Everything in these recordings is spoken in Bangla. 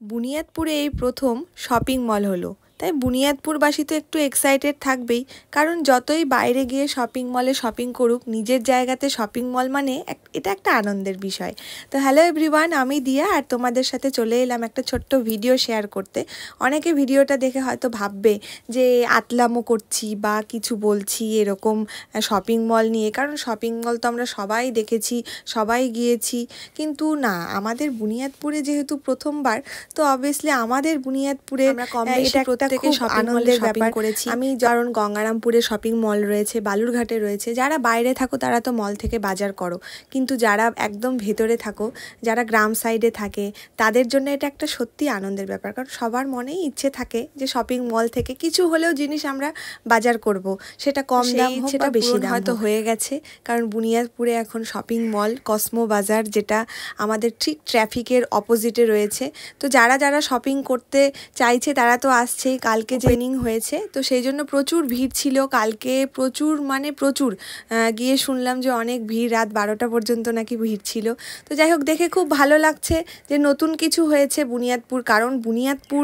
বুনিয়াদপুরে এই প্রথম শপিং মল হলো, তাই বুনিয়াদপুরবাসী তো একটু এক্সাইটেড থাকবেই। কারণ যতই বাইরে গিয়ে শপিং মলে শপিং করুক, নিজের জায়গাতে শপিং মল মানে এটা একটা আনন্দের বিষয়। তো হ্যালো এভরিওয়ান, আমি দিয়া আর তোমাদের সাথে চলে এলাম একটা ছোট্ট ভিডিও শেয়ার করতে। অনেকে ভিডিওটা দেখে হয়তো ভাববে যে আতলামো করছি বা কিছু বলছি এরকম শপিং মল নিয়ে, কারণ শপিং মল তো আমরা সবাই দেখেছি, সবাই গিয়েছি। কিন্তু না, আমাদের বুনিয়াদপুরে যেহেতু প্রথমবার, তো অবভিয়াসলি আমাদের বুনিয়াদপুরে আমরা কম বেশি এটা প্রত্যেকে খুব আনন্দের ব্যাপার করেছি। আমি কারণ গঙ্গারামপুরে শপিং মল রয়েছে, বালুরঘাটে রয়েছে। যারা বাইরে থাকো তারা তো মল থেকে বাজার করো, কিন্তু যারা একদম ভেতরে থাকো, যারা গ্রাম সাইডে থাকে, তাদের জন্য এটা একটা সত্যি আনন্দের ব্যাপার। কারণ সবার মনেই ইচ্ছে থাকে যে শপিং মল থেকে কিছু হলেও জিনিস আমরা বাজার করব, সেটা কম দাম হোক বা বেশি দাম হয়তো হয়ে গেছে। কারণ বুনিয়াদপুরে এখন শপিং মল কসমো বাজার, যেটা আমাদের ঠিক ট্রাফিকের অপোজিটে রয়েছে। তো যারা যারা শপিং করতে চাইছে তারা তো আসছেই। কালকে ট্রেনিং হয়েছে, তো সেই জন্য প্রচুর ভিড় ছিল কালকে, প্রচুর মানে প্রচুর। গিয়ে শুনলাম যে অনেক ভিড়, রাত 12টা পর্যন্ত নাকি ভিড় ছিল। তো যাই হোক, দেখে খুব ভালো লাগছে যে নতুন কিছু হয়েছে বুনিয়াদপুর। কারণ বুনিয়াদপুর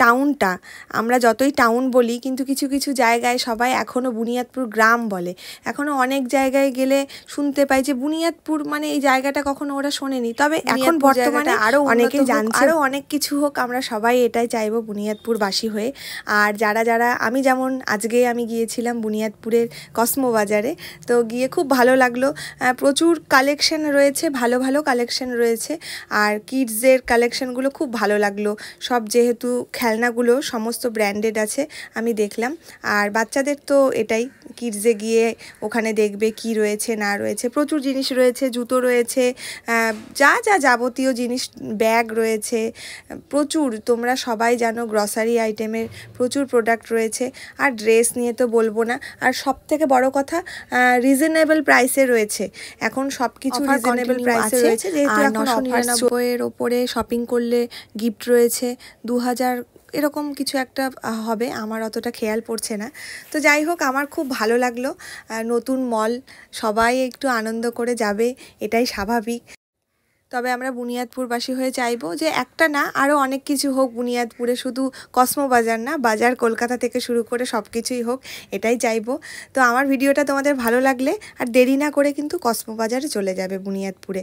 টাউনটা, আমরা যতই টাউন বলি, কিন্তু কিছু কিছু জায়গায় সবাই এখনও বুনিয়াদপুর গ্রাম বলে। এখনও অনেক জায়গায় গেলে শুনতে পাই যে বুনিয়াদপুর মানে এই জায়গাটা কখনো ওরা শোনেনি। তবে এখন বর্তমানে আরও অনেকেই জানছে, আরও অনেক কিছু হোক, আমরা সবাই এটাই চাইবো বুনিয়াদপুরবাসী হয়ে। আর যারা যারা, আমি যেমন আজকে আমি গিয়েছিলাম বুনিয়াদপুরের কসমো বাজারে, তো গিয়ে খুব ভালো লাগলো। প্রচুর কালেকশন রয়েছে, ভালো ভালো কালেকশন রয়েছে। আর কিডসের কালেকশনগুলো খুব ভালো লাগলো সব, যেহেতু খেলনাগুলো সমস্ত ব্র্যান্ডেড আছে আমি দেখলাম। আর বাচ্চাদের তো এটাই, কিডসে গিয়ে ওখানে দেখবে কি রয়েছে না রয়েছে। প্রচুর জিনিস রয়েছে, জুতো রয়েছে, যা যা যাবতীয় জিনিস, ব্যাগ রয়েছে প্রচুর। তোমরা সবাই জানো গ্রসারি আইটেমের প্রচুর প্রোডাক্ট রয়েছে। আর ড্রেস নিয়ে তো বলবো না। আর সব থেকে বড় কথা, রিজনেবল প্রাইসে রয়েছে এখন সব কিছু, রিজনেবল প্রাইসে রয়েছে। যেহেতু এখন 999-এর ওপরে শপিং করলে গিফট রয়েছে 2000 এরকম কিছু একটা হবে, আমার অতটা খেয়াল পড়ছে না। তো যাই হোক, আমার খুব ভালো লাগলো। নতুন মল, সবাই একটু আনন্দ করে যাবে, এটাই স্বাভাবিক। তবে আমরা বুনিয়াদপুরবাসী হয়ে চাইবো যে একটা না, আরও অনেক কিছু হোক বুনিয়াদপুরে, শুধু কসমো বাজার না, বাজার কলকাতা থেকে শুরু করে সব কিছুই হোক, এটাই চাইবো। তো আমার ভিডিওটা তোমাদের ভালো লাগলে আর দেরি না করে কিন্তু কসমো বাজারে চলে যাবে বুনিয়াদপুরে।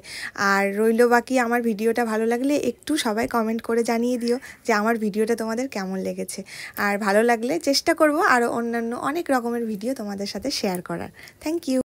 আর রইল বাকি, আমার ভিডিওটা ভালো লাগলে একটু সবাই কমেন্ট করে জানিয়ে দিও যে আমার ভিডিওটা তোমাদের কেমন লেগেছে। আর ভালো লাগলে চেষ্টা করব আরও অন্যান্য অনেক রকমের ভিডিও তোমাদের সাথে শেয়ার করার। Thank you.